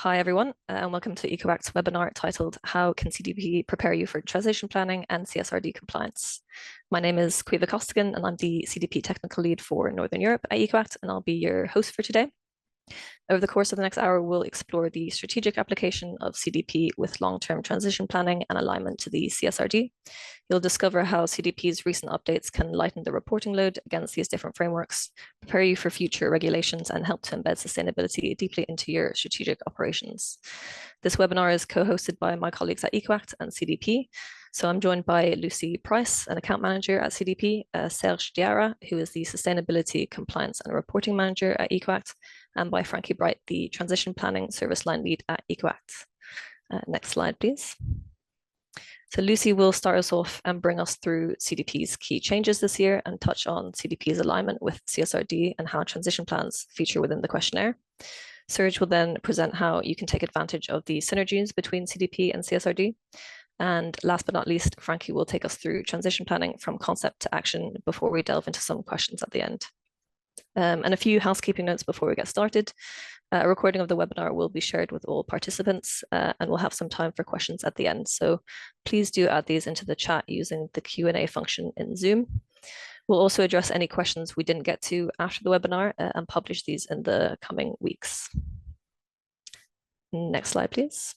Hi everyone, and welcome to EcoAct's webinar titled How Can CDP Prepare You for Transition Planning and CSRD Compliance? My name is Caoimhe Costigan and I'm the CDP Technical Lead for Northern Europe at EcoAct, and I'll be your host for today. Over the course of the next hour, we'll explore the strategic application of CDP with long-term transition planning and alignment to the CSRD. You'll discover how CDP's recent updates can lighten the reporting load against these different frameworks, prepare you for future regulations, and help to embed sustainability deeply into your strategic operations. This webinar is co-hosted by my colleagues at EcoAct and CDP. So I'm joined by Lucy Price, an account manager at CDP, Serge Diarra, who is the Sustainability, Compliance and Reporting Manager at EcoAct, and by Frankie Bright, the Transition Planning Service Line Lead at EcoAct. Next slide, please. So Lucy will start us off and bring us through CDP's key changes this year and touch on CDP's alignment with CSRD and how transition plans feature within the questionnaire. Serge will then present how you can take advantage of the synergies between CDP and CSRD. And last but not least, Frankie will take us through transition planning from concept to action before we delve into some questions at the end. And a few housekeeping notes before we get started. A recording of the webinar will be shared with all participants, and we'll have some time for questions at the end. So please do add these into the chat using the Q&A function in Zoom. We'll also address any questions we didn't get to after the webinar and publish these in the coming weeks. Next slide, please.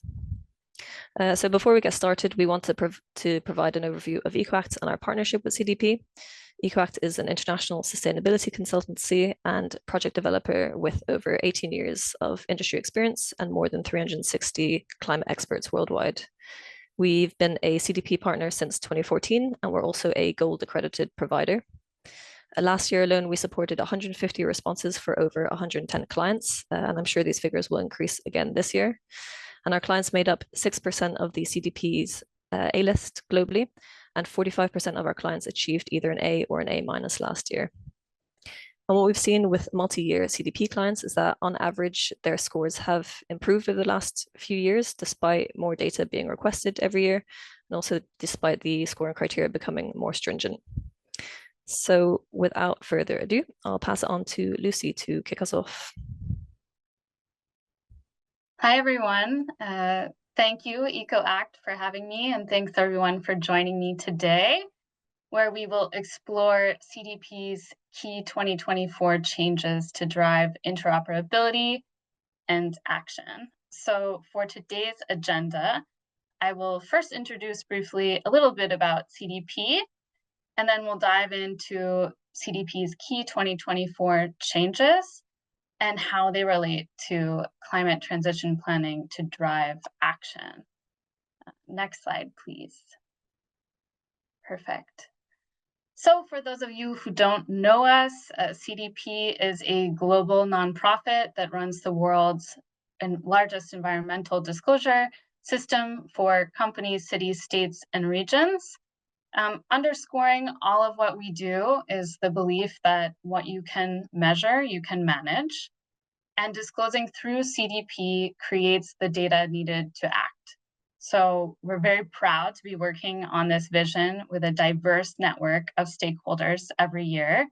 So before we get started, we want to provide an overview of EcoAct and our partnership with CDP. EcoAct is an international sustainability consultancy and project developer with over 18 years of industry experience and more than 360 climate experts worldwide. We've been a CDP partner since 2014, and we're also a gold accredited provider. Last year alone, we supported 150 responses for over 110 clients, and I'm sure these figures will increase again this year. And our clients made up 6% of the CDP's A-list globally, and 45% of our clients achieved either an A or an A- last year. And what we've seen with multi-year CDP clients is that on average, their scores have improved over the last few years, despite more data being requested every year, and also despite the scoring criteria becoming more stringent. So without further ado, I'll pass it on to Lucy to kick us off. Hi, everyone. Thank you, EcoAct, for having me, and thanks everyone for joining me today, where we will explore CDP's key 2024 changes to drive interoperability and action. So for today's agenda, I will first introduce briefly a little bit about CDP, and then we'll dive into CDP's key 2024 changes and how they relate to climate transition planning to drive action. Next slide, please. Perfect. So for those of you who don't know us, CDP is a global nonprofit that runs the world's largest environmental disclosure system for companies, cities, states, and regions. Underscoring all of what we do is the belief that what you can measure, you can manage, and disclosing through CDP creates the data needed to act. So we're very proud to be working on this vision with a diverse network of stakeholders every year,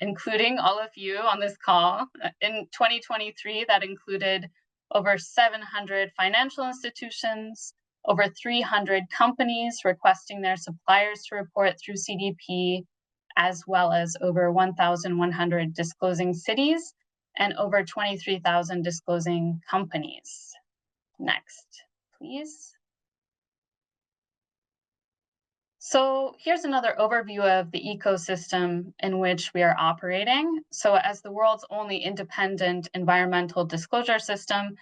including all of you on this call. In 2023, that included over 700 financial institutions, over 300 companies requesting their suppliers to report through CDP, as well as over 1,100 disclosing cities and over 23,000 disclosing companies. Next, please. So here's another overview of the ecosystem in which we are operating. So as the world's only independent environmental disclosure system,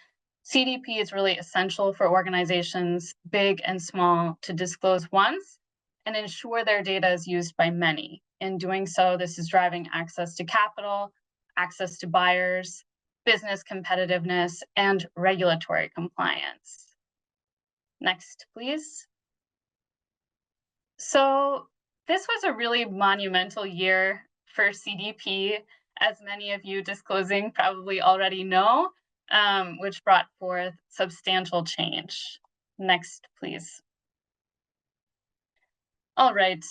CDP is really essential for organizations, big and small, to disclose once and ensure their data is used by many. In doing so, this is driving access to capital, access to buyers, business competitiveness, and regulatory compliance. Next, please. So this was a really monumental year for CDP, as many of you disclosing probably already know, which brought forth substantial change. Next, please. All right,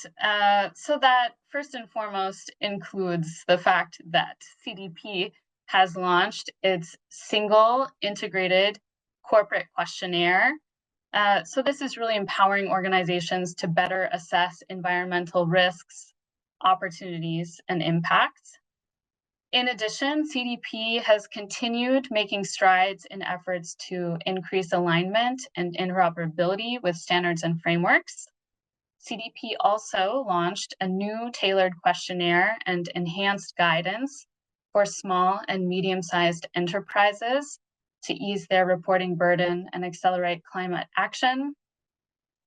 so that first and foremost includes the fact that CDP has launched its single integrated corporate questionnaire. So this is really empowering organizations to better assess environmental risks, opportunities, and impacts. In addition, CDP has continued making strides in efforts to increase alignment and interoperability with standards and frameworks. CDP also launched a new tailored questionnaire and enhanced guidance for small and medium-sized enterprises to ease their reporting burden and accelerate climate action.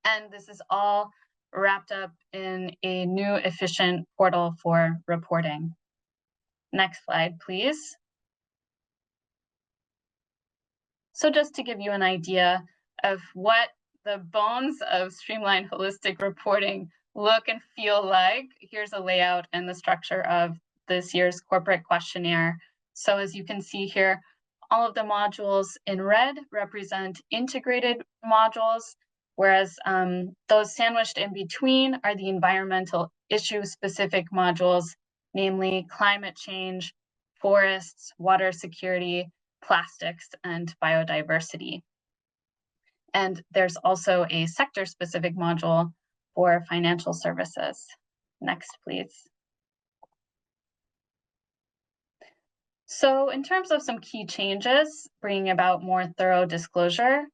And this is all wrapped up in a new efficient portal for reporting. Next slide, please. So just to give you an idea of what the bones of streamlined holistic reporting look and feel like, here's a layout and the structure of this year's corporate questionnaire. So as you can see here, all of the modules in red represent integrated modules, whereas those sandwiched in between are the environmental issue-specific modules, namely climate change, forests, water security, plastics, and biodiversity. And there's also a sector-specific module for financial services. Next, please. So in terms of some key changes, bringing about more thorough disclosure,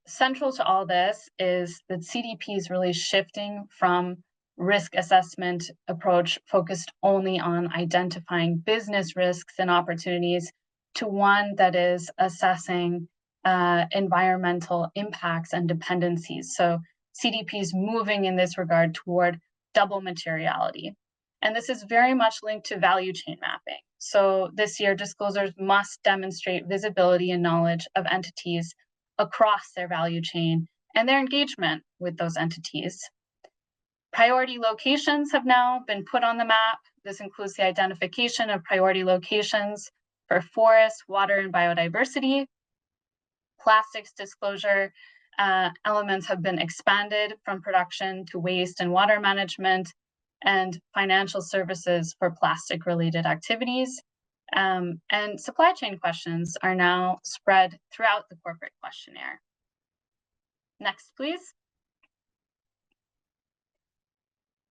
central to all this is that CDP is really shifting from risk assessment approach focused only on identifying business risks and opportunities to one that is assessing environmental impacts and dependencies. So CDP is moving in this regard toward double materiality. And this is very much linked to value chain mapping. So this year, disclosures must demonstrate visibility and knowledge of entities across their value chain and their engagement with those entities. Priority locations have now been put on the map. This includes the identification of priority locations for forests, water, and biodiversity. Plastics disclosure elements have been expanded from production to waste and water management, and financial services for plastic-related activities. And supply chain questions are now spread throughout the corporate questionnaire. Next, please.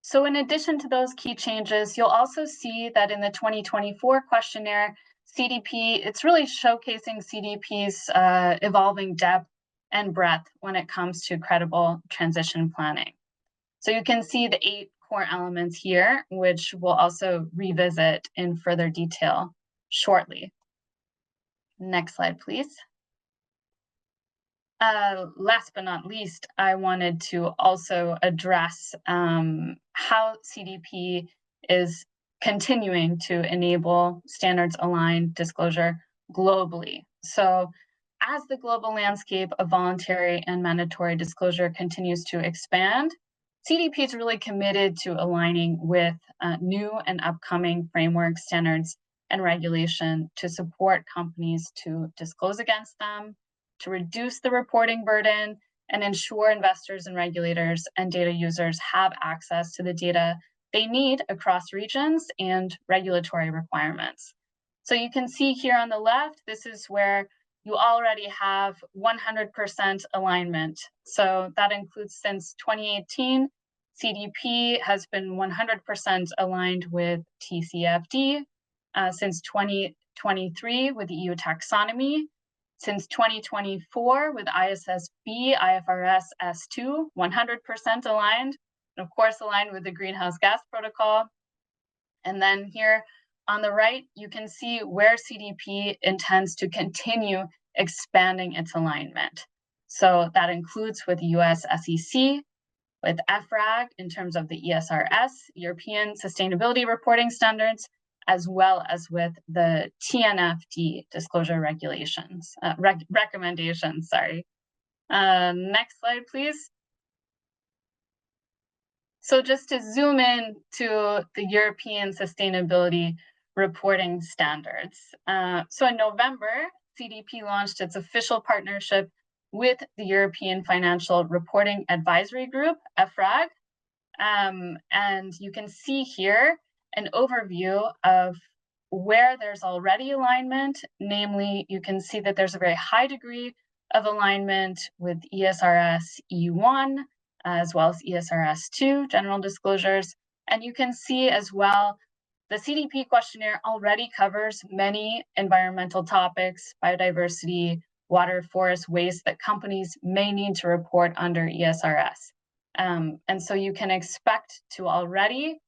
So in addition to those key changes, you'll also see that in the 2024 questionnaire, CDP, it's really showcasing CDP's evolving depth and breadth when it comes to credible transition planning. So you can see the 8 core elements here, which we'll also revisit in further detail shortly. Next slide, please. Last but not least, I wanted to also address how CDP is continuing to enable standards-aligned disclosure globally. So as the global landscape of voluntary and mandatory disclosure continues to expand, CDP is really committed to aligning with new and upcoming framework standards and regulation to support companies to disclose against them, to reduce the reporting burden, and ensure investors and regulators and data users have access to the data they need across regions and regulatory requirements. So you can see here on the left, this is where you already have 100% alignment. So that includes since 2018, CDP has been 100% aligned with TCFD, since 2023 with the EU taxonomy, since 2024 with ISSB, IFRS S2, 100% aligned, and of course aligned with the Greenhouse Gas Protocol. And then here on the right, you can see where CDP intends to continue expanding its alignment. So that includes with US SEC, with EFRAG in terms of the ESRS, European Sustainability Reporting Standards, as well as with the TNFD disclosure regulations, recommendations, sorry. Next slide, please. So just to zoom in to the European Sustainability Reporting Standards. So in November, CDP launched its official partnership with the European Financial Reporting Advisory Group, EFRAG. And you can see here an overview of where there's already alignment, namely, you can see that there's a very high degree of alignment with ESRS E1, as well as ESRS 2, general disclosures. And you can see as well, the CDP questionnaire already covers many environmental topics, biodiversity, water, forest, waste that companies may need to report under ESRS. And so you can expect to already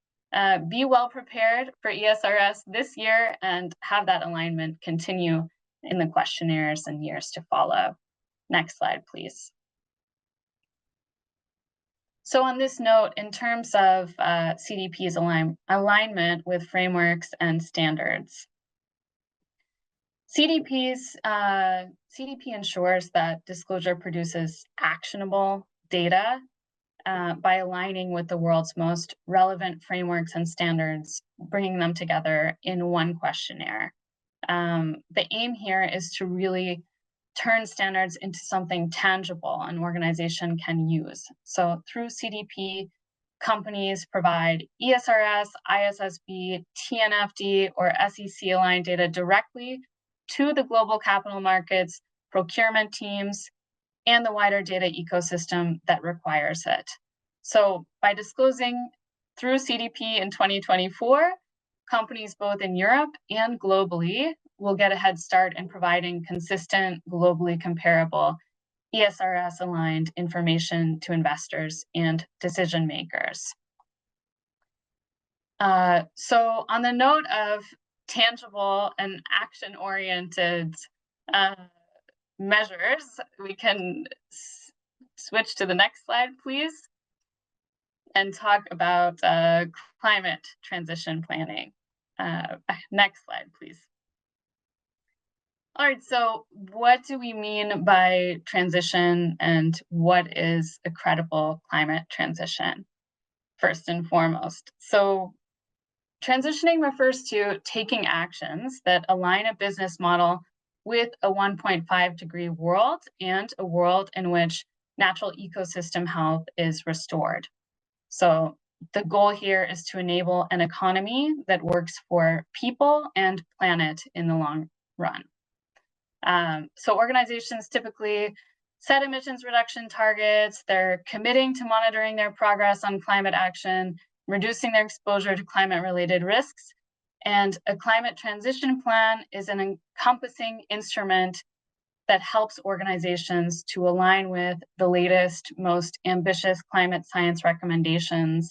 be well prepared for ESRS this year and have that alignment continue in the questionnaires and years to follow. Next slide, please. So on this note, in terms of CDP's alignment with frameworks and standards, CDP ensures that disclosure produces actionable data by aligning with the world's most relevant frameworks and standards, bringing them together in one questionnaire. The aim here is to really turn standards into something tangible an organization can use. So through CDP, companies provide ESRS, ISSB, TNFD, or SEC-aligned data directly to the global capital markets, procurement teams, and the wider data ecosystem that requires it. So by disclosing through CDP in 2024, companies both in Europe and globally will get a head start in providing consistent, globally comparable, ESRS-aligned information to investors and decision makers. So on the note of tangible and action-oriented measures, we can switch to the next slide, please, and talk about climate transition planning. Next slide, please. All right, so what do we mean by transition and what is a credible climate transition, first and foremost? So transitioning refers to taking actions that align a business model with a 1.5 degree world and a world in which natural ecosystem health is restored. So the goal here is to enable an economy that works for people and planet in the long run. So organizations typically set emissions reduction targets. They're committing to monitoring their progress on climate action, reducing their exposure to climate-related risks. And a climate transition plan is an encompassing instrument that helps organizations to align with the latest, most ambitious climate science recommendations,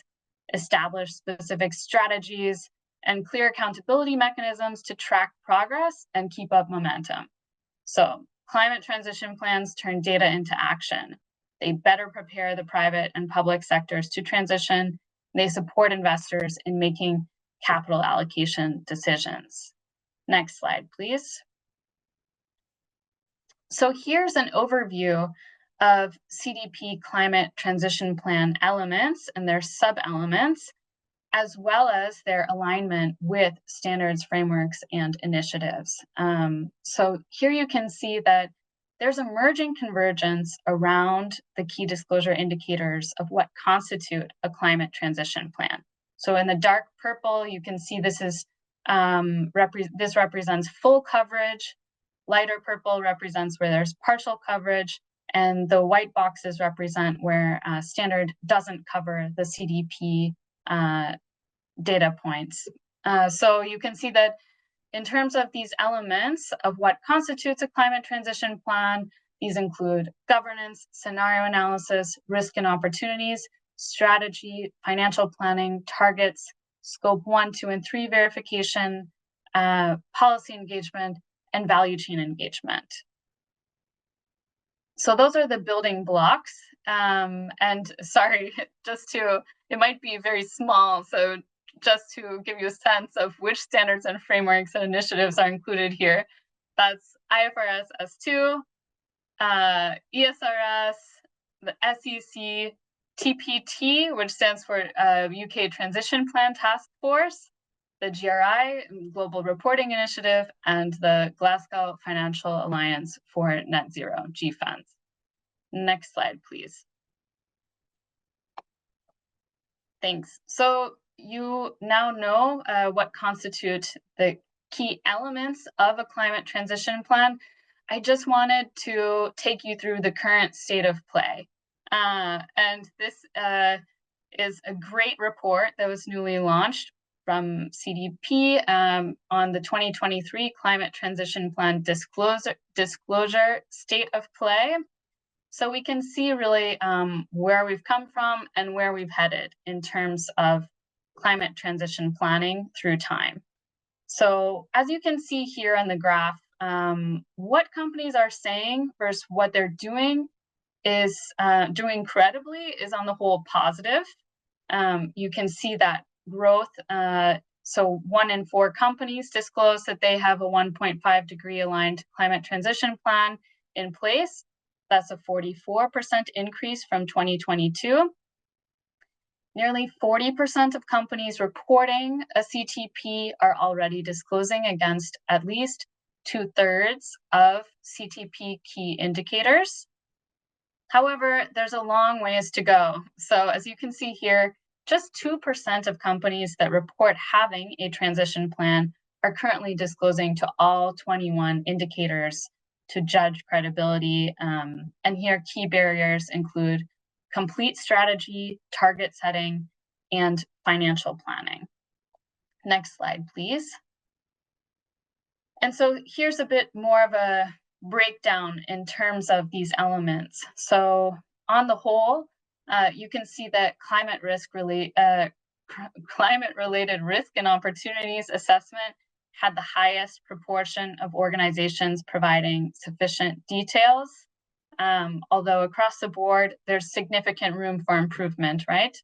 establish specific strategies, and clear accountability mechanisms to track progress and keep up momentum. So climate transition plans turn data into action. They better prepare the private and public sectors to transition. They support investors in making capital allocation decisions. Next slide, please. So here's an overview of CDP climate transition plan elements and their sub-elements, as well as their alignment with standards, frameworks, and initiatives. So here you can see that there's emerging convergence around the key disclosure indicators of what constitute a climate transition plan. So in the dark purple, you can see this is this represents full coverage. Lighter purple represents where there's partial coverage, and the white boxes represent where standard doesn't cover the CDP data points. So you can see that in terms of these elements of what constitutes a climate transition plan, these include governance, scenario analysis, risk and opportunities, strategy, financial planning, targets, scope 1, 2, and 3 verification, policy engagement, and value chain engagement. So those are the building blocks. And sorry, it might be very small, so just to give you a sense of which standards and frameworks and initiatives are included here, that's IFRS S2, ESRS, the SEC, TPT, which stands for UK Transition Plan Task Force, the GRI, Global Reporting Initiative, and the Glasgow Financial Alliance for Net Zero, GFANZ. Next slide, please. Thanks. So you now know what constitute the key elements of a climate transition plan, I just wanted to take you through the current state of play. And this is a great report that was newly launched from CDP on the 2023 Climate Transition Plan disclosure state of play. So we can see really where we've come from and where we've headed in terms of climate transition planning through time. So as you can see here on the graph, what companies are saying versus what they're doing is doing credibly is on the whole positive. You can see that growth. So 1 in 4 companies disclose that they have a 1.5 degree aligned climate transition plan in place. That's a 44% increase from 2022. Nearly 40% of companies reporting a CTP are already disclosing against at least 2/3 of CTP key indicators. However, there's a long ways to go. So as you can see here, just 2% of companies that report having a transition plan are currently disclosing to all 21 indicators to judge credibility. And here key barriers include complete strategy, target setting, and financial planning. Next slide, please. And so here's a bit more of a breakdown in terms of these elements. So on the whole, you can see that climate-related risk and opportunities assessment had the highest proportion of organizations providing sufficient details, although across the board, there's significant room for improvement, right?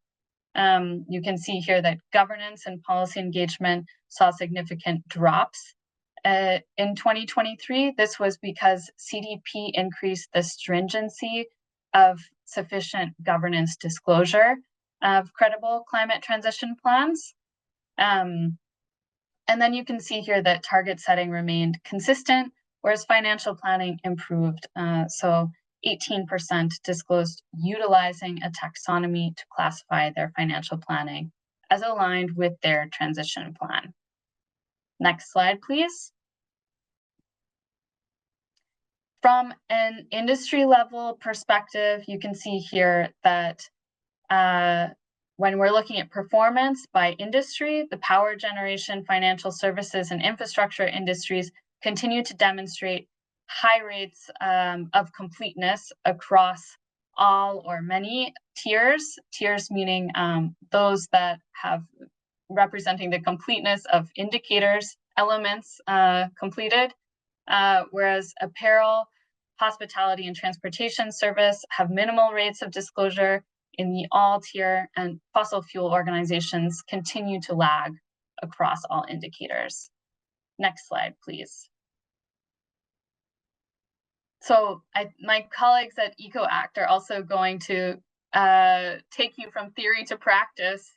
You can see here that governance and policy engagement saw significant drops. In 2023, this was because CDP increased the stringency of sufficient governance disclosure of credible climate transition plans. And then you can see here that target setting remained consistent, whereas financial planning improved. So 18% disclosed utilizing a taxonomy to classify their financial planning as aligned with their transition plan. Next slide, please. From an industry level perspective, you can see here that when we're looking at performance by industry, the power generation, financial services, and infrastructure industries continue to demonstrate high rates of completeness across all or many tiers. Tiers meaning those that have representing the completeness of indicators, elements completed, whereas apparel, hospitality, and transportation service have minimal rates of disclosure in the all tier, and fossil fuel organizations continue to lag across all indicators. Next slide, please. So my colleagues at EcoAct are also going to take you from theory to practice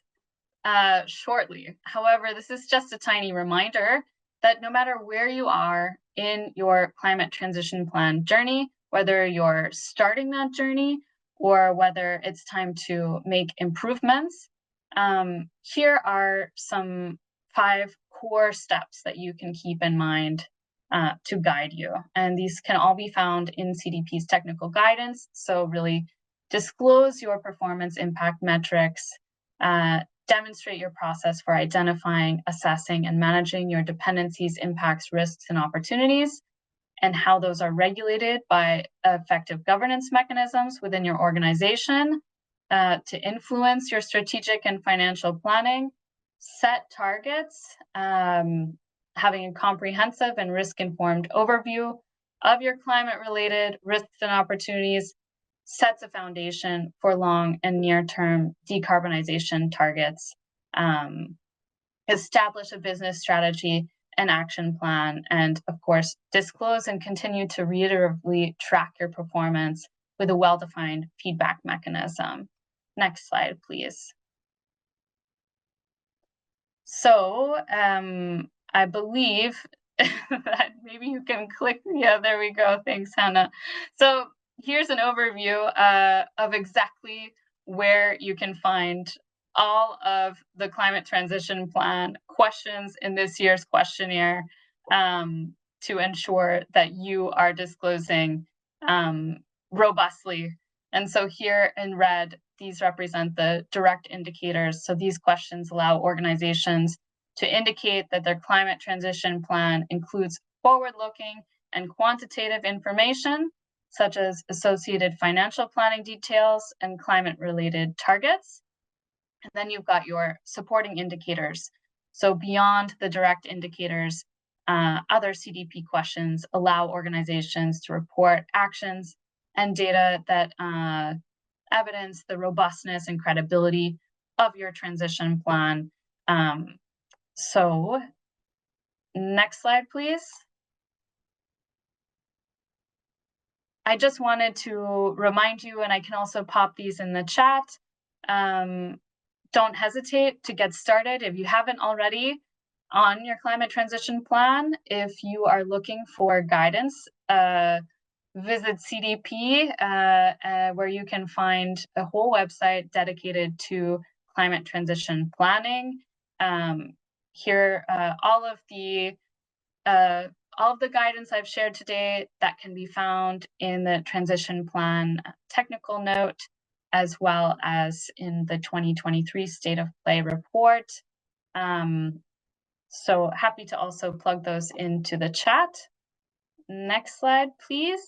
shortly. However, this is just a tiny reminder that no matter where you are in your climate transition plan journey, whether you're starting that journey or whether it's time to make improvements, here are some 5 core steps that you can keep in mind to guide you. And these can all be found in CDP's technical guidance. So really disclose your performance impact metrics, demonstrate your process for identifying, assessing, and managing your dependencies, impacts, risks, and opportunities, and how those are regulated by effective governance mechanisms within your organization to influence your strategic and financial planning, set targets, having a comprehensive and risk-informed overview of your climate-related risks and opportunities, sets a foundation for long and near-term decarbonization targets, establish a business strategy and action plan, and of course, disclose and continue to reiteratively track your performance with a well-defined feedback mechanism. Next slide, please. So I believe that maybe you can click, yeah, there we go, thanks, Hannah. So here's an overview of exactly where you can find all of the climate transition plan questions in this year's questionnaire to ensure that you are disclosing robustly. And so here in red, these represent the direct indicators. So these questions allow organizations to indicate that their climate transition plan includes forward-looking and quantitative information, such as associated financial planning details and climate-related targets. And then you've got your supporting indicators. So beyond the direct indicators, other CDP questions allow organizations to report actions and data that evidence the robustness and credibility of your transition plan. So next slide, please. I just wanted to remind you, and I can also pop these in the chat, don't hesitate to get started if you haven't already on your climate transition plan. If you are looking for guidance, visit CDP, where you can find a whole website dedicated to climate transition planning. Here, all of the guidance I've shared today that can be found in the transition plan technical note, as well as in the 2023 State of Play report. So happy to also plug those into the chat. Next slide, please.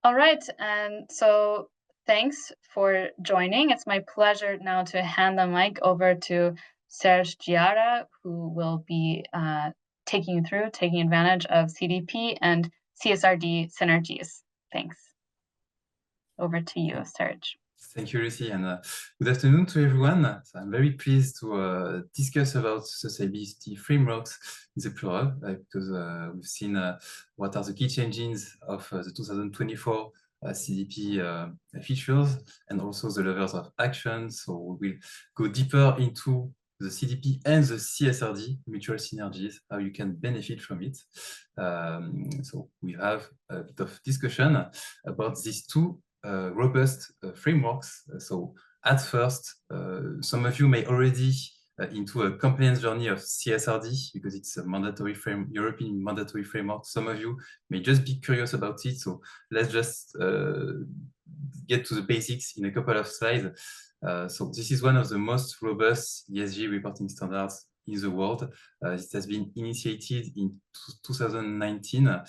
All right, and so thanks for joining. It's my pleasure now to hand the mic over to Serge Giara, who will be taking advantage of CDP and CSRD synergies. Thanks. Over to you, Serge. Thank you, Lucy, and good afternoon to everyone. So I'm very pleased to discuss about sustainability frameworks in the plural, because we've seen what are the key changes of the 2024 CDP features and also the levels of action. So we will go deeper into the CDP and the CSRD mutual synergies, how you can benefit from it. So we have a bit of discussion about these two robust frameworks. So at first, some of you may already into a compliance journey of CSRD because it's a mandatory European mandatory framework. Some of you may just be curious about it. So let's just get to the basics in a couple of slides. So this is one of the most robust ESG reporting standards in the world. It has been initiated in 2019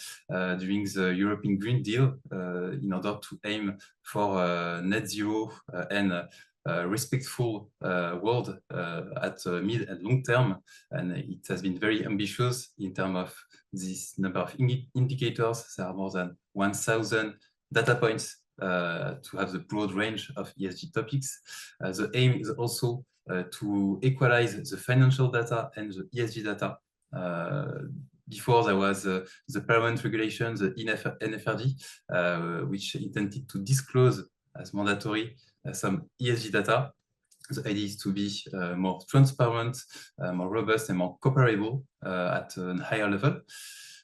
during the European Green Deal in order to aim for net zero and respectful world at mid and long term. And it has been very ambitious in terms of this number of indicators. There are more than 1,000 data points to have the broad range of ESG topics. The aim is also to equalize the financial data and the ESG data. Before there was the parent regulation, the NFRD, which intended to disclose as mandatory some ESG data. The idea is to be more transparent, more robust, and more comparable at a higher level.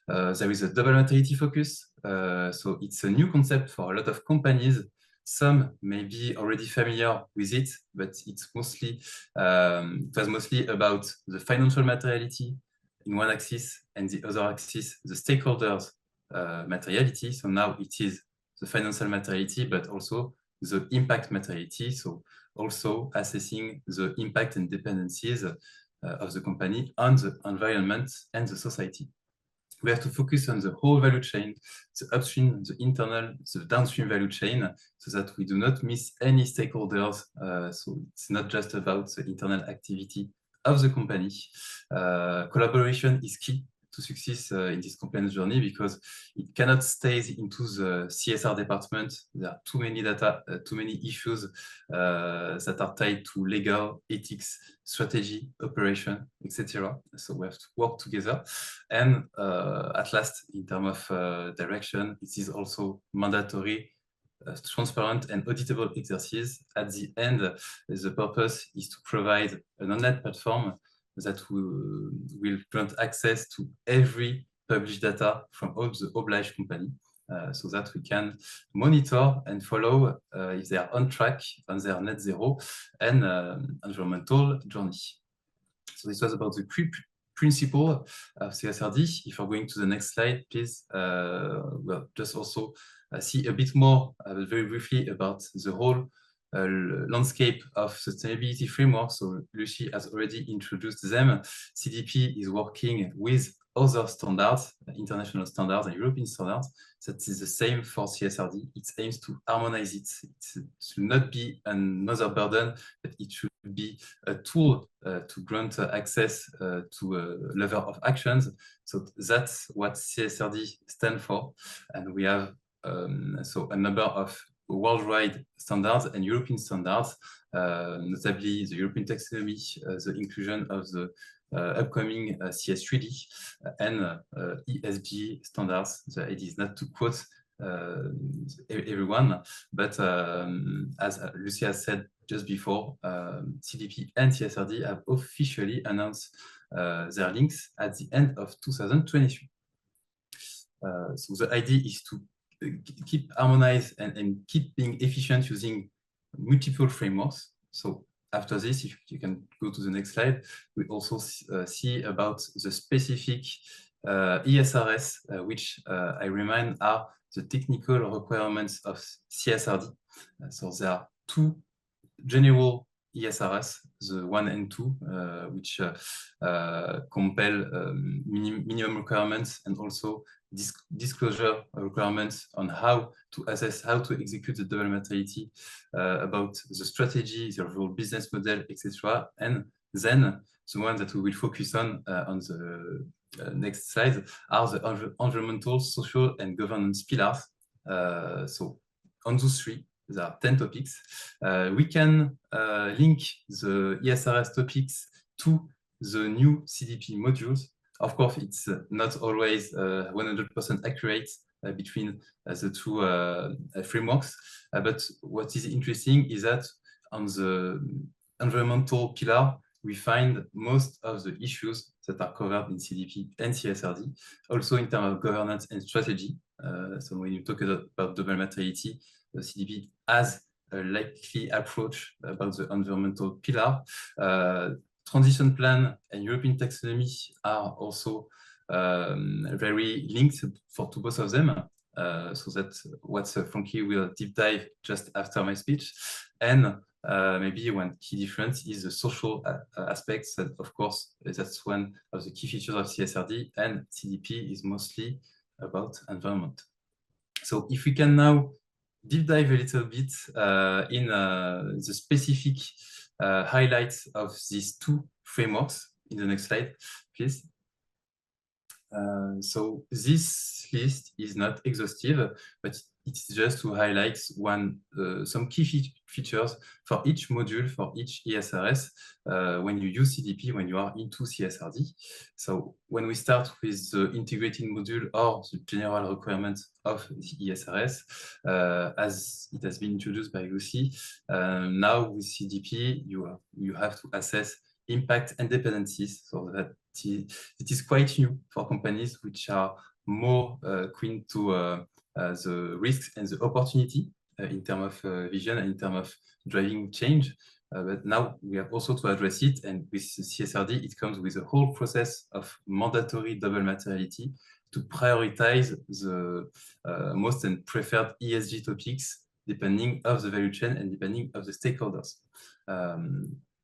There is a double materiality focus. So it's a new concept for a lot of companies. Some may be already familiar with it, but it's mostly it was mostly about the financial materiality in one axis and the other axis, the stakeholders materiality. So now it is the financial materiality, but also the impact materiality. So also assessing the impact and dependencies of the company on the environment and the society. We have to focus on the whole value chain, the upstream, the internal, the downstream value chain, so that we do not miss any stakeholders. So it's not just about the internal activity of the company. Collaboration is key to success in this compliance journey because it cannot stay into the CSR department. There are too many data, too many issues that are tied to legal, ethics, strategy, operation, etc. So we have to work together. And at last, in terms of direction, it is also mandatory, transparent and auditable exercise. At the end, the purpose is to provide an online platform that will grant access to every published data from all the obliged company. so that we can monitor and follow if they are on track on their net zero and environmental journey. So this was about the principle of CSRD. If you're going to the next slide, please, we'll just also see a bit more, very briefly, about the whole landscape of sustainability framework. So Lucy has already introduced them. CDP is working with other standards, international standards and European standards. That is the same for CSRD. It aims to harmonize it. It should not be another burden, but it should be a tool to grant access to a level of actions. So that's what CSRD stands for. And we have so a number of worldwide standards and European standards, notably the European taxonomy, the inclusion of the upcoming CS3D and ESG standards. The idea is not to quote everyone, but as Lucy has said just before, CDP and CSRD have officially announced their links at the end of 2023. So the idea is to keep harmonized and keep being efficient using multiple frameworks. So after this, if you can go to the next slide, we also see about the specific ESRS, which I remind are the technical requirements of CSRD. So there are two general ESRS, the 1 and 2, which compel minimum requirements and also disclosure requirements on how to assess, how to execute the double materiality, about the strategy, the overall business model, etc. And then the one that we will focus on the next slide are the environmental, social, and governance pillars. So on those three, there are 10 topics. We can link the ESRS topics to the new CDP modules. Of course, it's not always 100% accurate between the two frameworks. But what is interesting is that on the environmental pillar, we find most of the issues that are covered in CDP and CSRD, also in terms of governance and strategy. So when you talk about double materiality, the CDP has a likely approach about the environmental pillar. Transition plan and European taxonomy are also very linked to both of them. So that's what Frankie will deep dive just after my speech. And maybe one key difference is the social aspects. That, of course, that's one of the key features of CSRD, and CDP is mostly about environment. So if we can now deep dive a little bit in the specific highlights of these two frameworks in the next slide, please. So this list is not exhaustive, but it's just to highlight some key features for each module, for each ESRS, when you use CDP, when you are into CSRD. So when we start with the integrated module or the general requirements of the ESRS, as it has been introduced by Lucy, now with CDP, you have to assess impact and dependencies. So that it is quite new for companies which are more keen to the risks and the opportunity in terms of vision and in terms of driving change. But now we have also to address it, and with CSRD, it comes with a whole process of mandatory double materiality to prioritize the most and preferred ESG topics depending of the value chain and depending of the stakeholders.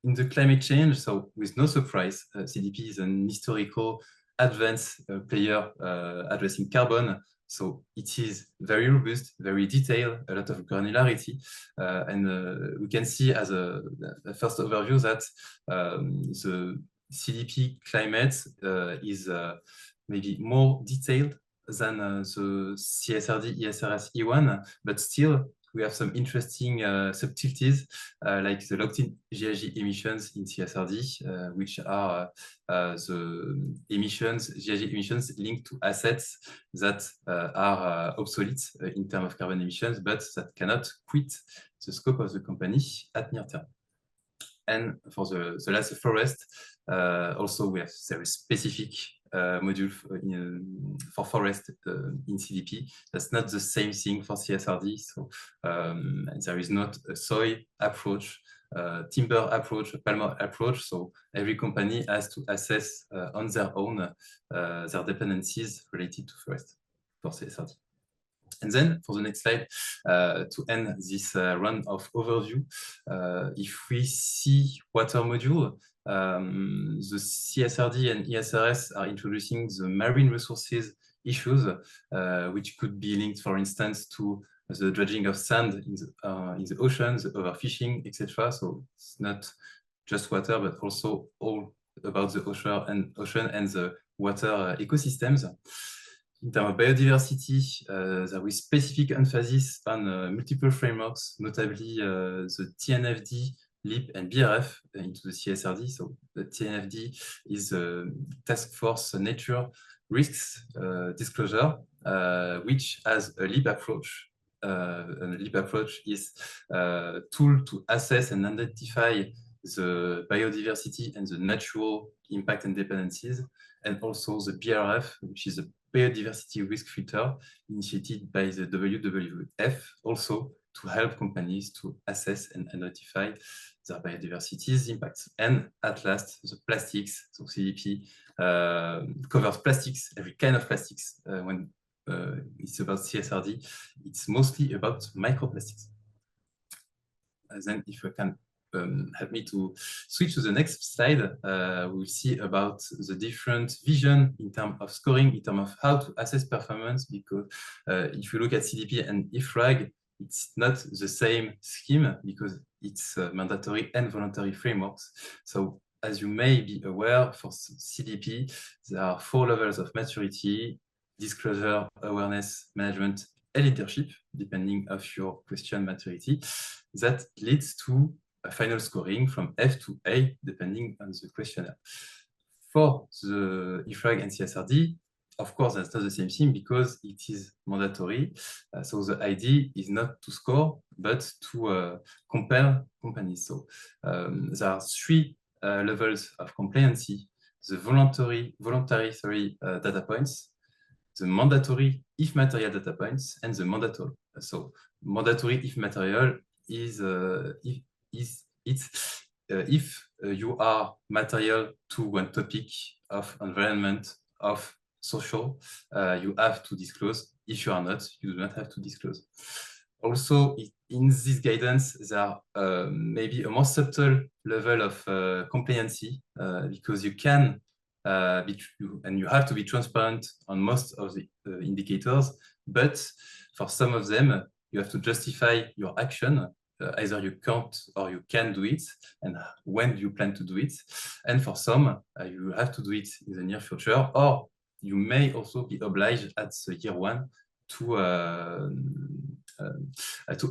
In the climate change, so with no surprise, CDP is an historical advanced player addressing carbon. So it is very robust, very detailed, a lot of granularity. And we can see as a first overview that the CDP climate is maybe more detailed than the CSRD, ESRS, E1, but still we have some interesting subtleties, like the locked-in GHG emissions in CSRD, which are the GHG emissions linked to assets that are obsolete in terms of carbon emissions, but that cannot quit the scope of the company at near term. And for the last forest, also we have very specific module for forest in CDP. That's not the same thing for CSRD. So there is not a soil approach, timber approach, a palm approach. So every company has to assess on their own their dependencies related to forest for CSRD. And then for the next slide, to end this run of overview, if we see water module, the CSRD and ESRS are introducing the marine resources issues, which could be linked, for instance, to the dredging of sand in the oceans, the overfishing, etc. So it's not just water, but also all about the ocean and the water ecosystems. In terms of biodiversity, there is specific emphasis on multiple frameworks, notably the TNFD, LEAP, and BRF into the CSRD. So the TNFD is Task Force Nature Risks Disclosure, which has a LEAP approach. And the LEAP approach is a tool to assess and identify the biodiversity and the natural impact and dependencies, and also the BRF, which is a biodiversity risk filter initiated by the WWF, also to help companies to assess and identify their biodiversity's impacts. And at last, the plastics. So CDP covers plastics, every kind of plastics. When it's about CSRD, it's mostly about microplastics. Then if I can help me to switch to the next slide, we'll see about the different vision in terms of scoring, in terms of how to assess performance, because if you look at CDP and EFRAG, it's not the same scheme because it's mandatory and voluntary frameworks. So as you may be aware, for CDP, there are 4 levels of maturity: disclosure, awareness, management, and leadership, depending on your question maturity. That leads to a final scoring from F to A, depending on the questionnaire. For the EFRAG and CSRD, of course, that's not the same thing because it is mandatory. So the idea is not to score, but to compare companies. So there are 3 levels of compliancy: the voluntary data points, the mandatory if material data points, and the mandatory. So mandatory if material is if you are material to one topic of environment, of social, you have to disclose. If you are not, you do not have to disclose. Also, in this guidance, there are maybe a more subtle level of compliancy because you can and you have to be transparent on most of the indicators, but for some of them, you have to justify your action. Either you can't or you can do it, and when you plan to do it. And for some, you have to do it in the near future, or you may also be obliged at the year 1 to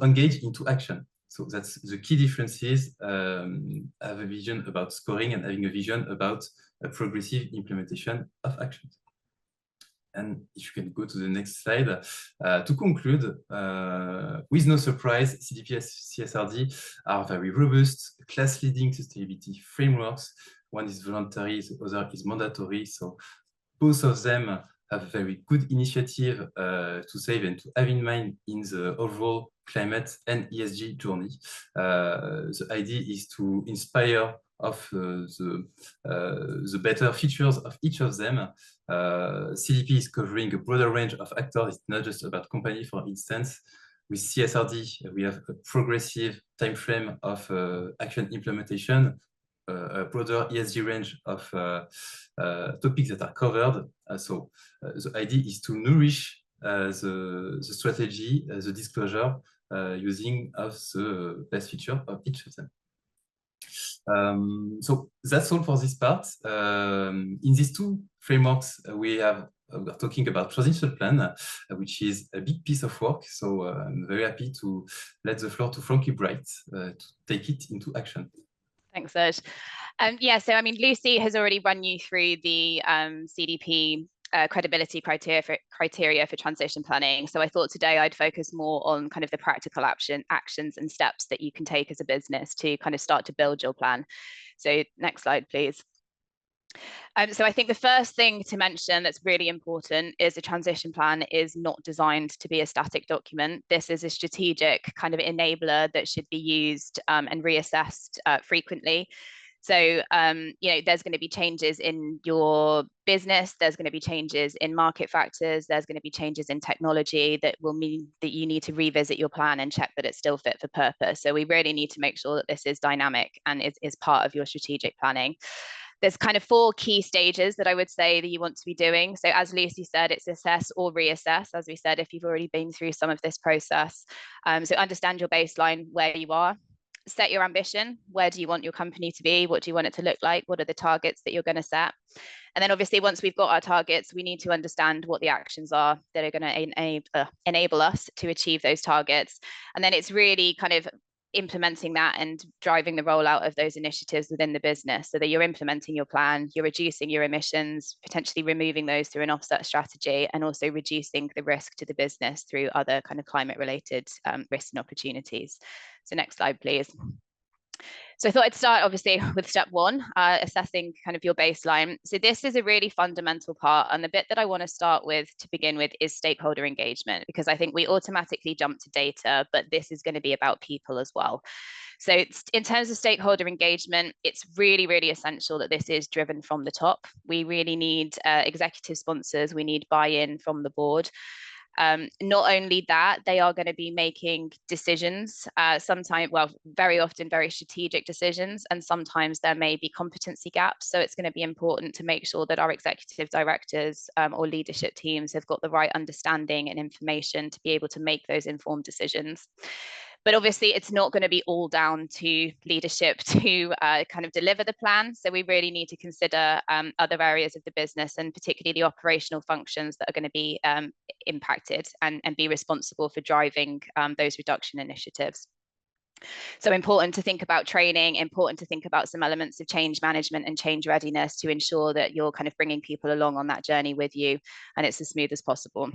engage into action. So that's the key differences. Have a vision about scoring and having a vision about a progressive implementation of actions. And if you can go to the next slide, to conclude, with no surprise, CDP and CSRD are very robust, class-leading sustainability frameworks. One is voluntary, the other is mandatory. So both of them have a very good initiative to save and to have in mind in the overall climate and ESG journey. The idea is to inspire of the better features of each of them. CDP is covering a broader range of actors. It's not just about company, for instance. With CSRD, we have a progressive time frame of action implementation, a broader ESG range of topics that are covered. So the idea is to nourish the strategy, the disclosure, using of the best feature of each of them. So that's all for this part. In these 2 frameworks, we are talking about transition plan, which is a big piece of work. So I'm very happy to let the floor to Frankie Bright to take it into action. Thanks, Serge. Yeah, so I mean, Lucy has already run you through the CDP credibility criteria for transition planning. So I thought today I'd focus more on kind of the practical actions and steps that you can take as a business to kind of start to build your plan. So next slide, please. So I think the first thing to mention that's really important is a transition plan is not designed to be a static document. This is a strategic kind of enabler that should be used and reassessed frequently. So, there's going to be changes in your business, there's going to be changes in market factors, there's going to be changes in technology that will mean that you need to revisit your plan and check that it's still fit for purpose. So we really need to make sure that this is dynamic and is part of your strategic planning. There's kind of 4 key stages that I would say that you want to be doing. So as Lucy said, it's assess or reassess, as we said, if you've already been through some of this process. So understand your baseline, where you are. Set your ambition. Where do you want your company to be? What do you want it to look like? What are the targets that you're going to set? And then obviously, once we've got our targets, we need to understand what the actions are that are going to enable us to achieve those targets. And then it's really kind of implementing that and driving the rollout of those initiatives within the business so that you're implementing your plan, you're reducing your emissions, potentially removing those through an offset strategy, and also reducing the risk to the business through other kind of climate related risks and opportunities. So next slide, please. So I thought I'd start obviously with step 1, assessing kind of your baseline. So this is a really fundamental part, and the bit that I want to start with to begin with is stakeholder engagement, because I think we automatically jump to data, but this is going to be about people as well. So in terms of stakeholder engagement, it's really, really essential that this is driven from the top. We really need executive sponsors, we need buy-in from the board. Not only that, they are going to be making decisions, sometimes, well, very often very strategic decisions, and sometimes there may be competency gaps. So it's going to be important to make sure that our executive directors or leadership teams have got the right understanding and information to be able to make those informed decisions. But obviously, it's not going to be all down to leadership to kind of deliver the plan. So we really need to consider other areas of the business, and particularly the operational functions that are going to be impacted and be responsible for driving those reduction initiatives. So important to think about training, important to think about some elements of change management and change readiness to ensure that you're kind of bringing people along on that journey with you and it's as smooth as possible.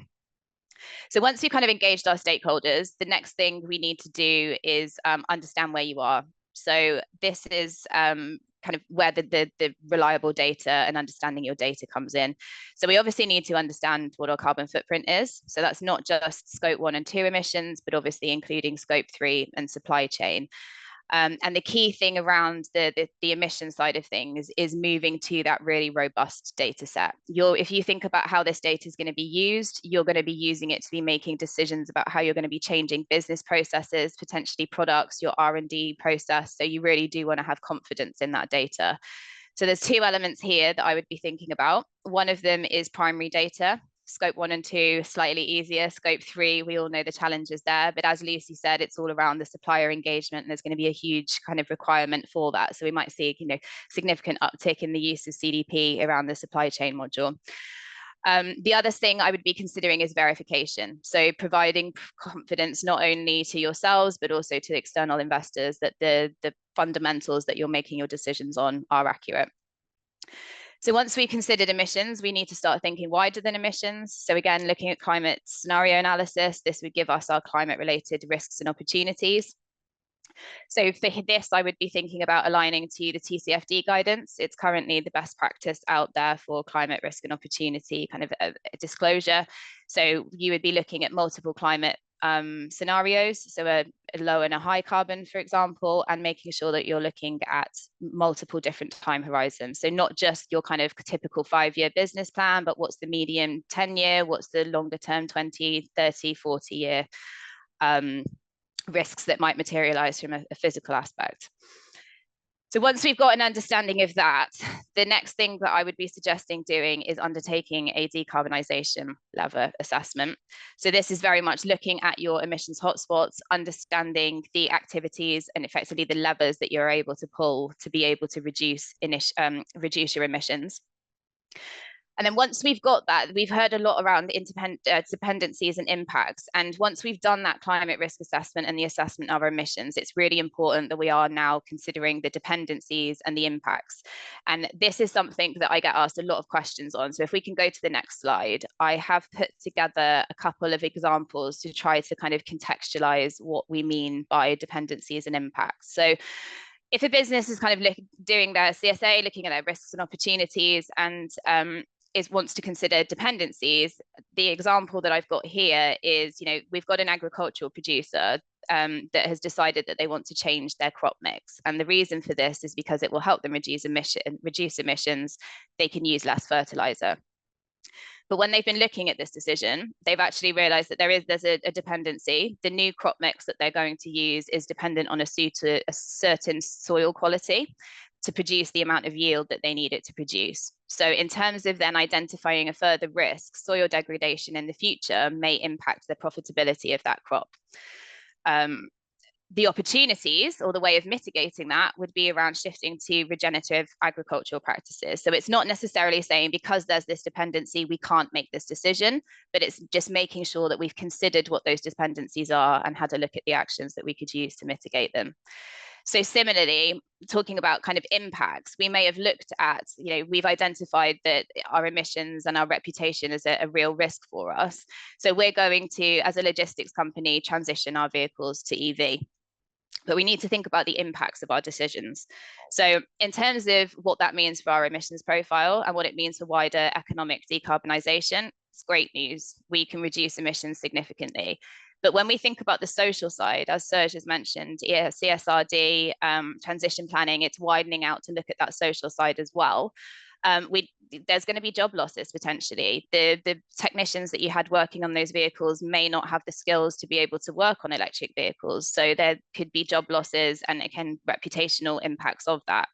So once you've kind of engaged our stakeholders, the next thing we need to do is understand where you are. So this is kind of where the reliable data and understanding your data comes in. So we obviously need to understand what our carbon footprint is. So that's not just scope 1 and 2 emissions, but obviously including scope 3 and supply chain. And the key thing around the emission side of things is moving to that really robust data set. If you think about how this data is going to be used, you're going to be using it to be making decisions about how you're going to be changing business processes, potentially products, your R&D process. So you really do want to have confidence in that data. So there's 2 elements here that I would be thinking about. One of them is primary data. Scope 1 and 2, slightly easier. Scope 3, we all know the challenges there. But as Lucy said, it's all around the supplier engagement. And there's going to be a huge kind of requirement for that. So we might see, significant uptick in the use of CDP around the supply chain module. The other thing I would be considering is verification. So providing confidence not only to yourselves, but also to external investors that the fundamentals that you're making your decisions on are accurate. So once we've considered emissions, we need to start thinking wider than emissions. So again, looking at climate scenario analysis, this would give us our climate-related risks and opportunities. So for this, I would be thinking about aligning to the TCFD guidance. It's currently the best practice out there for climate risk and opportunity kind of a disclosure. So you would be looking at multiple climate scenarios, so a low and a high carbon, for example, and making sure that you're looking at multiple different time horizons. So not just your kind of typical 5-year business plan, but what's the medium 10-year, what's the longer term 20, 30, 40-year risks that might materialize from a physical aspect. So once we've got an understanding of that, the next thing that I would be suggesting doing is undertaking a decarbonisation lever assessment. So this is very much looking at your emissions hotspots, understanding the activities and effectively the levers that you're able to pull to be able to reduce your emissions. And then once we've got that, we've heard a lot around dependencies and impacts. And once we've done that climate risk assessment and the assessment of our emissions, it's really important that we are now considering the dependencies and the impacts. And this is something that I get asked a lot of questions on. So if we can go to the next slide, I have put together a couple of examples to try to kind of contextualize what we mean by dependencies and impacts. So if a business is kind of doing their CSA, looking at their risks and opportunities, and wants to consider dependencies, the example that I've got here is, we've got an agricultural producer that has decided that they want to change their crop mix. And the reason for this is because it will help them reduce emissions. They can use less fertilizer. But when they've been looking at this decision, they've actually realized that there's a dependency. The new crop mix that they're going to use is dependent on a certain soil quality to produce the amount of yield that they need it to produce. So in terms of then identifying a further risk, soil degradation in the future may impact the profitability of that crop. The opportunities or the way of mitigating that would be around shifting to regenerative agricultural practices. So it's not necessarily saying because there's this dependency, we can't make this decision, but it's just making sure that we've considered what those dependencies are and had a look at the actions that we could use to mitigate them. So similarly, talking about kind of impacts, we may have looked at, we've identified that our emissions and our reputation is a real risk for us. So we're going to, as a logistics company, transition our vehicles to EV. But we need to think about the impacts of our decisions. So in terms of what that means for our emissions profile and what it means for wider economic decarbonisation, it's great news. We can reduce emissions significantly. But when we think about the social side, as Serge has mentioned, CSRD, transition planning, it's widening out to look at that social side as well. There's going to be job losses potentially. The technicians that you had working on those vehicles may not have the skills to be able to work on electric vehicles. So there could be job losses and again, reputational impacts of that.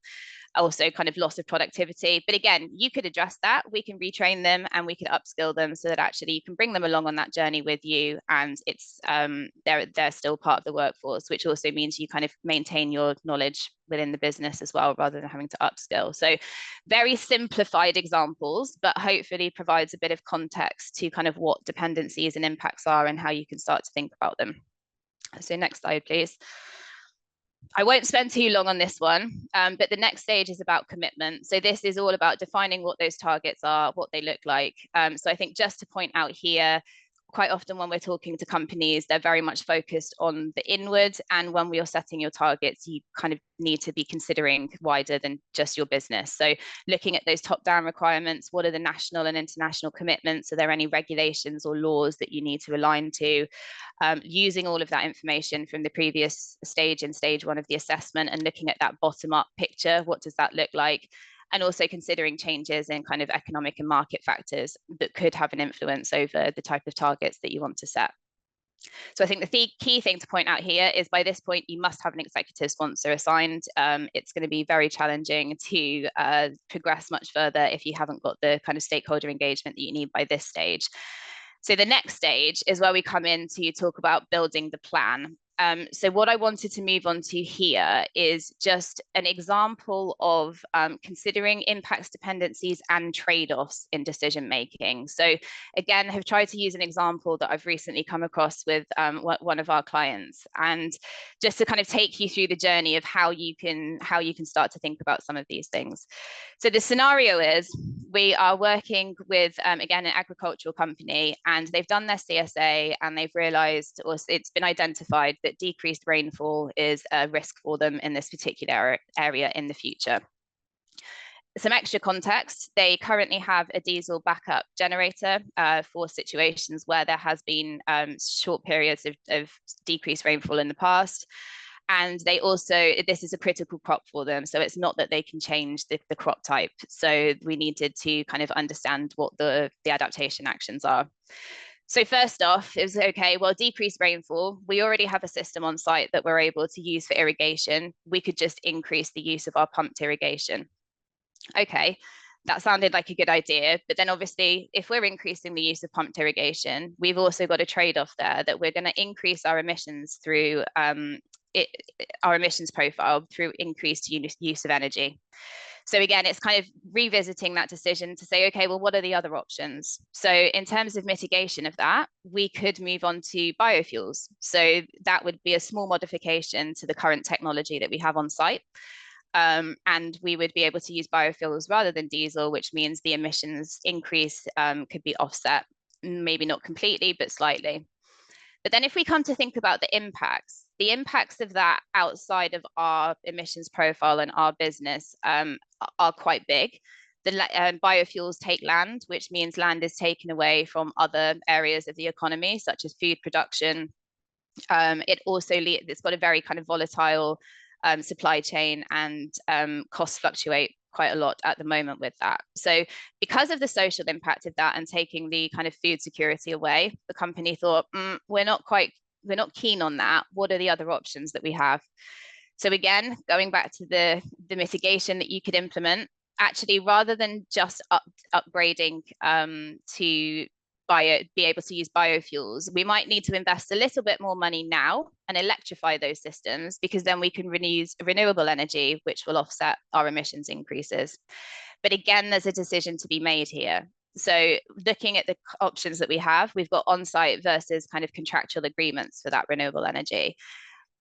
Also kind of loss of productivity. But again, you could address that. We can retrain them and we could upskill them so that actually you can bring them along on that journey with you. And it's they're still part of the workforce, which also means you kind of maintain your knowledge within the business as well, rather than having to upskill. So very simplified examples, but hopefully provides a bit of context to kind of what dependencies and impacts are and how you can start to think about them. So next slide, please. I won't spend too long on this one, but the next stage is about commitment. So this is all about defining what those targets are, what they look like. So I think just to point out here, quite often when we're talking to companies, they're very much focused on the inward. And when we are setting your targets, you kind of need to be considering wider than just your business. So looking at those top-down requirements, what are the national and international commitments? Are there any regulations or laws that you need to align to? Using all of that information from the previous stage in stage one of the assessment and looking at that bottom-up picture, what does that look like? And also considering changes in kind of economic and market factors that could have an influence over the type of targets that you want to set. So I think the key thing to point out here is by this point, you must have an executive sponsor assigned. It's going to be very challenging to progress much further if you haven't got the kind of stakeholder engagement that you need by this stage. So the next stage is where we come in to talk about building the plan. So what I wanted to move on to here is just an example of considering impacts, dependencies, and trade-offs in decision making. So again, have tried to use an example that I've recently come across with one of our clients, and just to kind of take you through the journey of how you can start to think about some of these things. So the scenario is we are working with again an agricultural company, and they've done their CSA and they've realized, or it's been identified, that decreased rainfall is a risk for them in this particular area in the future. Some extra context, they currently have a diesel backup generator for situations where there has been short periods of decreased rainfall in the past. And they also, this is a critical crop for them. So it's not that they can change the crop type. So we needed to kind of understand what the adaptation actions are. So first off, it was okay, well, decreased rainfall, we already have a system on site that we're able to use for irrigation. We could just increase the use of our pumped irrigation. Okay, that sounded like a good idea. But then obviously, if we're increasing the use of pumped irrigation, we've also got a trade-off there that we're going to increase our emissions through our emissions profile through increased use of energy. So again, it's kind of revisiting that decision to say, okay, well, what are the other options? So in terms of mitigation of that, we could move on to biofuels. So that would be a small modification to the current technology that we have on site. And we would be able to use biofuels rather than diesel, which means the emissions increase could be offset, maybe not completely, but slightly. But then if we come to think about the impacts of that outside of our emissions profile and our business are quite big. The biofuels take land, which means land is taken away from other areas of the economy, such as food production. It's got a very kind of volatile supply chain, and costs fluctuate quite a lot at the moment with that. So because of the social impact of that and taking the kind of food security away, the company thought, we're not keen on that. What are the other options that we have? So again, going back to the mitigation that you could implement, actually, rather than just upgrading to be able to use biofuels, we might need to invest a little bit more money now and electrify those systems, because then we can use renewable energy, which will offset our emissions increases. But again, there's a decision to be made here. So looking at the options that we have, we've got on-site versus kind of contractual agreements for that renewable energy.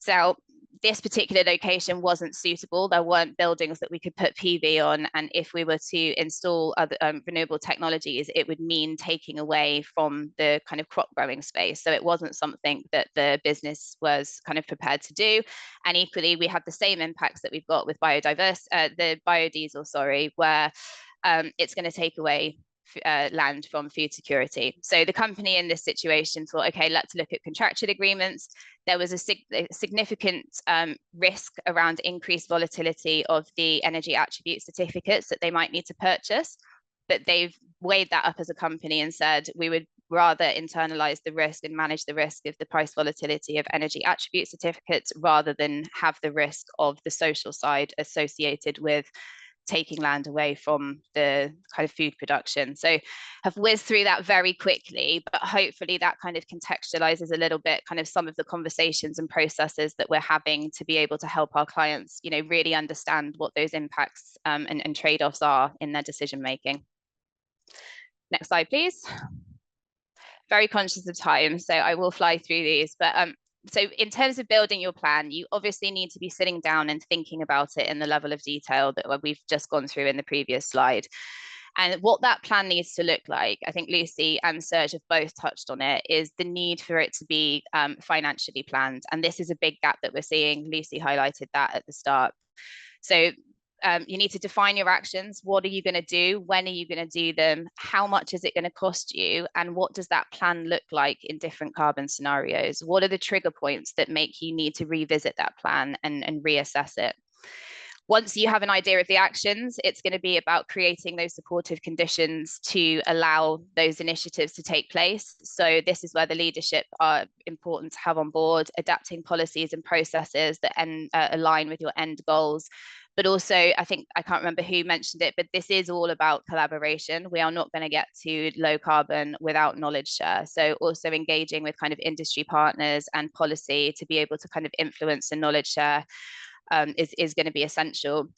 So this particular location wasn't suitable. There weren't buildings that we could put PV on. And if we were to install other renewable technologies, it would mean taking away from the kind of crop growing space. So it wasn't something that the business was kind of prepared to do. And equally, we have the same impacts that we've got with the biodiesel, where it's going to take away land from food security. So the company in this situation thought, okay, let's look at contractual agreements. There was a significant risk around increased volatility of the energy attribute certificates that they might need to purchase, but they've weighed that up as a company and said we would rather internalize the risk and manage the risk of the price volatility of energy attribute certificates rather than have the risk of the social side associated with taking land away from the kind of food production. So have whizzed through that very quickly, but hopefully that kind of contextualizes a little bit kind of some of the conversations and processes that we're having to be able to help our clients, you know, really understand what those impacts and trade-offs are in their decision making. Next slide, please. Very conscious of time, so I will fly through these, but so in terms of building your plan, you obviously need to be sitting down and thinking about it in the level of detail that we've just gone through in the previous slide. And what that plan needs to look like, I think Lucy and Serge have both touched on it, is the need for it to be financially planned. And this is a big gap that we're seeing. Lucy highlighted that at the start. So you need to define your actions. What are you going to do? When are you going to do them? How much is it going to cost you? And what does that plan look like in different carbon scenarios? What are the trigger points that make you need to revisit that plan and reassess it? Once you have an idea of the actions, it's going to be about creating those supportive conditions to allow those initiatives to take place. So this is where the leadership are important to have on board, adapting policies and processes that align with your end goals. But also, I think, I can't remember who mentioned it, but this is all about collaboration. We are not going to get to low carbon without knowledge share. So also engaging with kind of industry partners and policy to be able to kind of influence the knowledge share is going to be essential.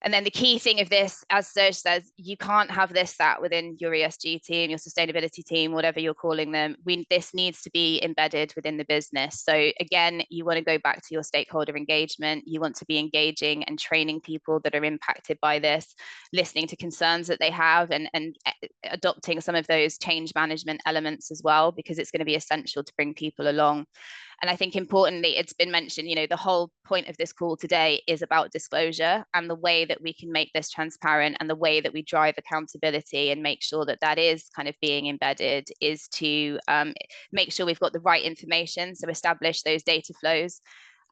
And then the key thing of this, as Serge says, you can't have this sat within your ESG team, your sustainability team, whatever you're calling them. This needs to be embedded within the business. So again, you want to go back to your stakeholder engagement. You want to be engaging and training people that are impacted by this, listening to concerns that they have, and adopting some of those change management elements as well, because it's going to be essential to bring people along. And I think importantly, it's been mentioned, you know, the whole point of this call today is about disclosure, and the way that we can make this transparent and the way that we drive accountability and make sure that that is kind of being embedded is to make sure we've got the right information. So establish those data flows.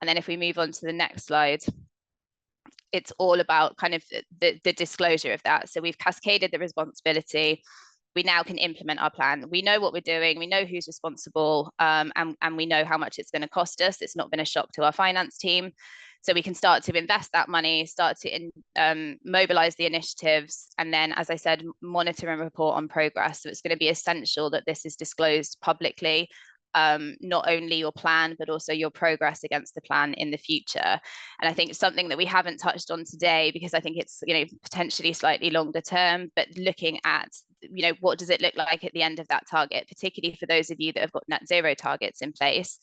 And then if we move on to the next slide, it's all about kind of the disclosure of that. So we've cascaded the responsibility. We now can implement our plan. We know what we're doing. We know who's responsible, and we know how much it's going to cost us. It's not been a shock to our finance team. So we can start to invest that money, start to mobilize the initiatives, and then, as I said, monitor and report on progress. So it's going to be essential that this is disclosed publicly, not only your plan, but also your progress against the plan in the future. And I think something that we haven't touched on today, because I think it's, you know, potentially slightly longer term, but looking at, you know, what does it look like at the end of that target, particularly for those of you that have got net zero targets in place.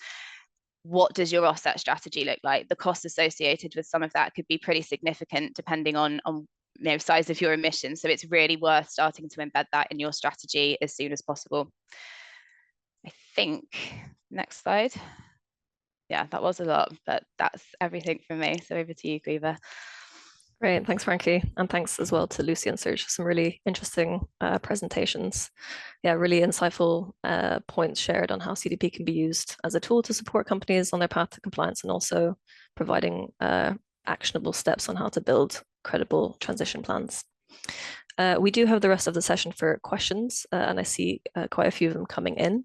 What does your offset strategy look like? The cost associated with some of that could be pretty significant depending on you know, size of your emissions. So it's really worth starting to embed that in your strategy as soon as possible. I think, next slide. Yeah, that was a lot, but that's everything from me. So over to you, Quiva. Great, thanks, Frankie. And thanks as well to Lucy and Serge for some really interesting presentations. Yeah, really insightful points shared on how CDP can be used as a tool to support companies on their path to compliance, and also providing actionable steps on how to build credible transition plans. We do have the rest of the session for questions, and I see quite a few of them coming in.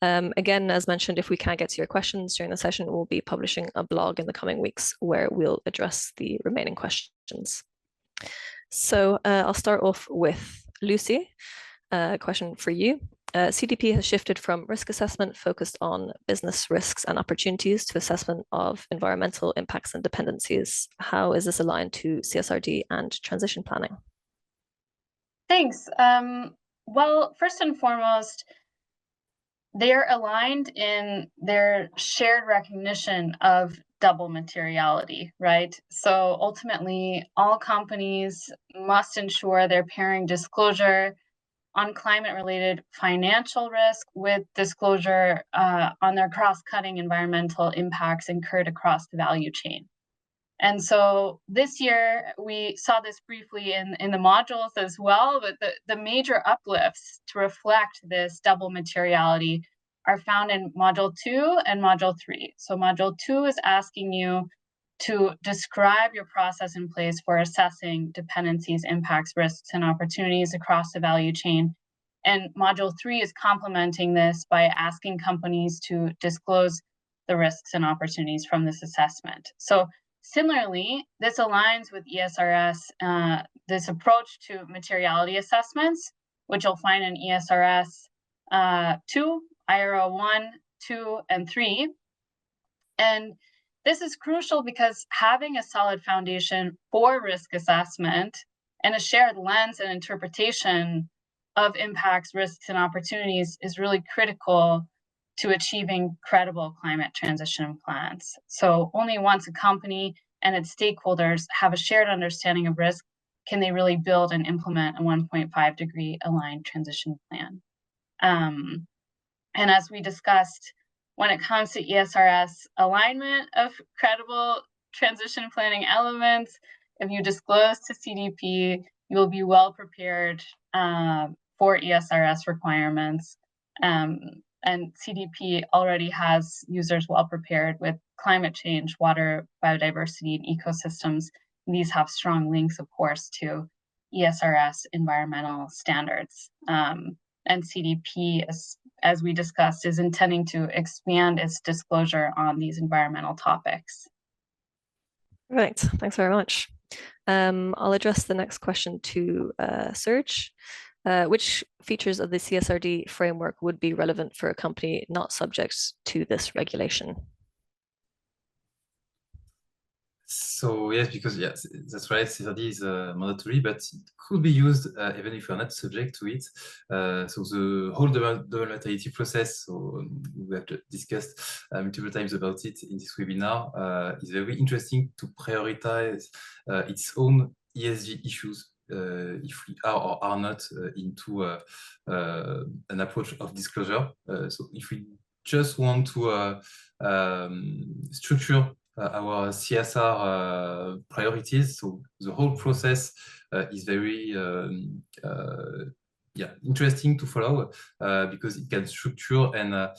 Again, as mentioned, if we can't get to your questions during the session, we'll be publishing a blog in the coming weeks where we'll address the remaining questions. So I'll start off with Lucy. A question for you. CDP has shifted from risk assessment focused on business risks and opportunities to assessment of environmental impacts and dependencies. How is this aligned to CSRD and transition planning? Thanks. Well, first and foremost, they're aligned in their shared recognition of double materiality, right? So ultimately, all companies must ensure they're pairing disclosure on climate-related financial risk with disclosure on their cross-cutting environmental impacts incurred across the value chain. And so this year, we saw this briefly in the modules as well, but the major uplifts to reflect this double materiality are found in Module 2 and Module 3. So Module 2 is asking you to describe your process in place for assessing dependencies, impacts, risks, and opportunities across the value chain. And Module 3 is complementing this by asking companies to disclose the risks and opportunities from this assessment. So similarly, this aligns with ESRS, this approach to materiality assessments, which you'll find in ESRS 2, IRO 1, 2, and 3. And this is crucial because having a solid foundation for risk assessment and a shared lens and interpretation of impacts, risks, and opportunities is really critical to achieving credible climate transition plans. So only once a company and its stakeholders have a shared understanding of risk can they really build and implement a 1.5-degree aligned transition plan. And as we discussed, when it comes to ESRS alignment of credible transition planning elements, if you disclose to CDP, you will be well prepared for ESRS requirements. And CDP already has users well prepared with climate change, water, biodiversity, and ecosystems. And these have strong links, of course, to ESRS environmental standards. And CDP, as we discussed, is intending to expand its disclosure on these environmental topics. Right, thanks very much. I'll address the next question to Serge. Which features of the CSRD framework would be relevant for a company not subject to this regulation? So yes, because yes, that's right, CSRD is mandatory, but it could be used even if you're not subject to it. So the whole double materiality process, so we have discussed multiple times about it in this webinar, is very interesting to prioritize its own ESG issues. If we are or are not into an approach of disclosure. So if we just want to structure our CSR priorities, so the whole process is very interesting to follow because it can structure and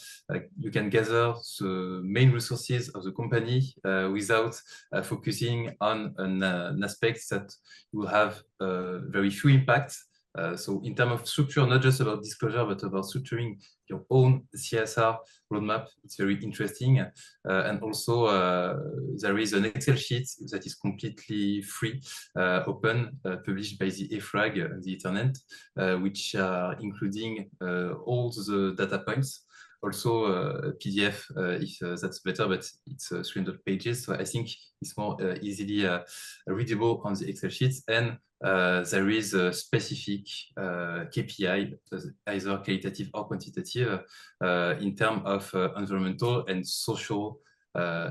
you can gather the main resources of the company without focusing on an aspect that will have very few impacts. So in terms of structure, not just about disclosure, but about structuring your own CSR roadmap, it's very interesting. And also there is an Excel sheet that is completely free, open, published by the EFRAG on the internet, which are including all the data points. Also PDF if that's better, but it's 300 pages. So I think it's more easily readable on the Excel sheets. And there is a specific KPI, either qualitative or quantitative, in terms of environmental and social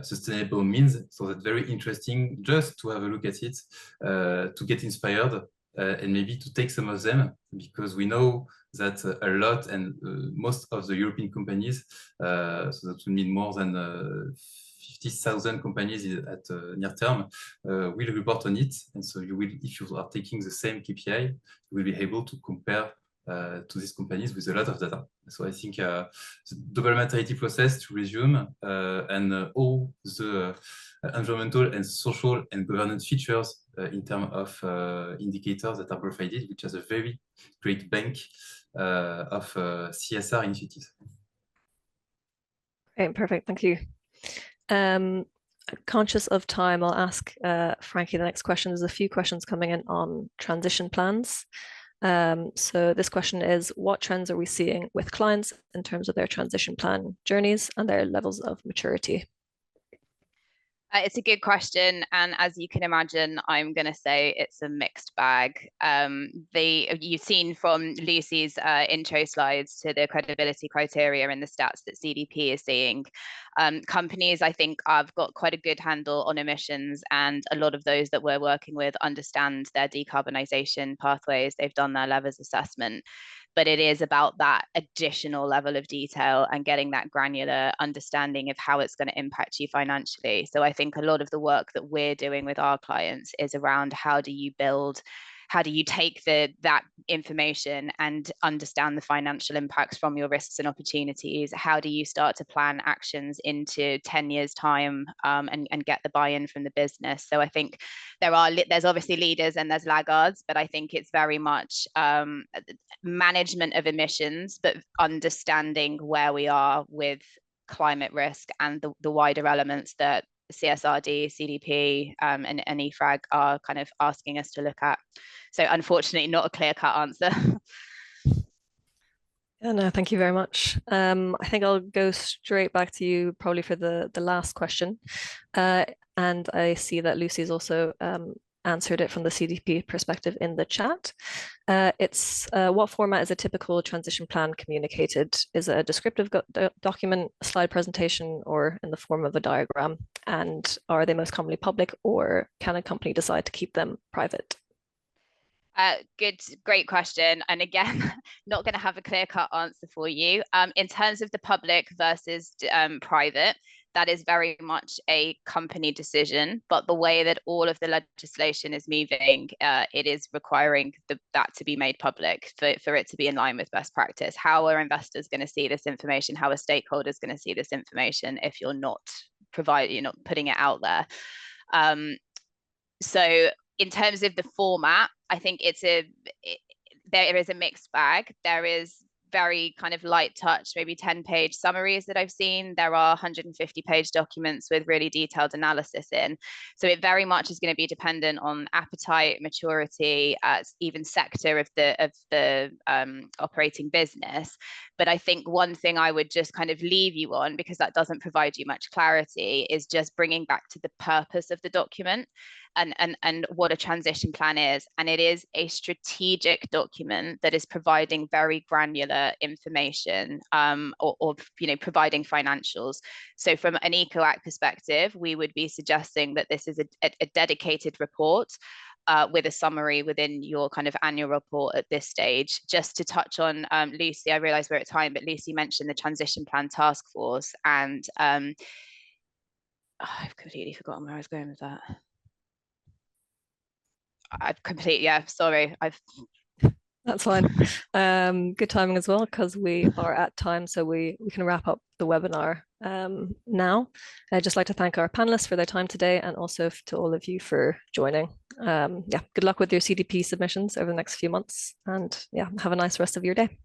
sustainable means. So that's very interesting just to have a look at it, to get inspired and maybe to take some of them, because we know that a lot and most of the European companies, so that will mean more than 50,000 companies at near term, will report on it. And so you will, if you are taking the same KPI, you will be able to compare to these companies with a lot of data. So I think the double materiality process to resume and all the environmental and social and governance features in terms of indicators that are provided, which has a very great bank of CSR initiatives. Great, perfect, thank you. Conscious of time, I'll ask Frankie the next question. There's a few questions coming in on transition plans. So this question is, what trends are we seeing with clients in terms of their transition plan journeys and their levels of maturity? It's a good question, and as you can imagine, I'm going to say it's a mixed bag. You've seen from Lucy's intro slides to the credibility criteria and the stats that CDP is seeing. Companies, I think, have got quite a good handle on emissions, and a lot of those that we're working with understand their decarbonisation pathways. They've done their levels assessment. But it is about that additional level of detail and getting that granular understanding of how it's going to impact you financially. So I think a lot of the work that we're doing with our clients is around how do you take that information and understand the financial impacts from your risks and opportunities? How do you start to plan actions into 10 years time and get the buy-in from the business? So I think there's obviously leaders and there's laggards, but I think it's very much management of emissions, but understanding where we are with climate risk and the wider elements that CSRD, CDP, and EFRAG are kind of asking us to look at. So unfortunately, not a clear-cut answer. Yeah, no, thank you very much. I think I'll go straight back to you probably for the last question. And I see that Lucy's also answered it from the CDP perspective in the chat. It's what format is a typical transition plan communicated? Is it a descriptive document, a slide presentation, or in the form of a diagram? And are they most commonly public, or can a company decide to keep them private? Great question. And again, not going to have a clear-cut answer for you. In terms of the public versus private, that is very much a company decision, but the way that all of the legislation is moving, it is requiring that to be made public for it to be in line with best practice. How are investors going to see this information? How are stakeholders going to see this information if you're not putting it out there? So in terms of the format, I think there is a mixed bag. There is very kind of light touch, maybe 10-page summaries that I've seen. There are 150-page documents with really detailed analysis in. So it very much is going to be dependent on appetite, maturity, even sector of the operating business. But I think one thing I would just kind of leave you on, because that doesn't provide you much clarity, is just bringing back to the purpose of the document and what a transition plan is. And it is a strategic document that is providing very granular information or providing financials. So from an EcoAct perspective, we would be suggesting that this is a dedicated report with a summary within your kind of annual report at this stage. Just to touch on Lucy, I realise we're at time, but Lucy mentioned the transition plan task force, and I've completely forgotten where I was going with that. Sorry. That's fine. Good timing as well, because we are at time, so we can wrap up the webinar now. I'd just like to thank our panelists for their time today, and also to all of you for joining. Good luck with your CDP submissions over the next few months, and have a nice rest of your day.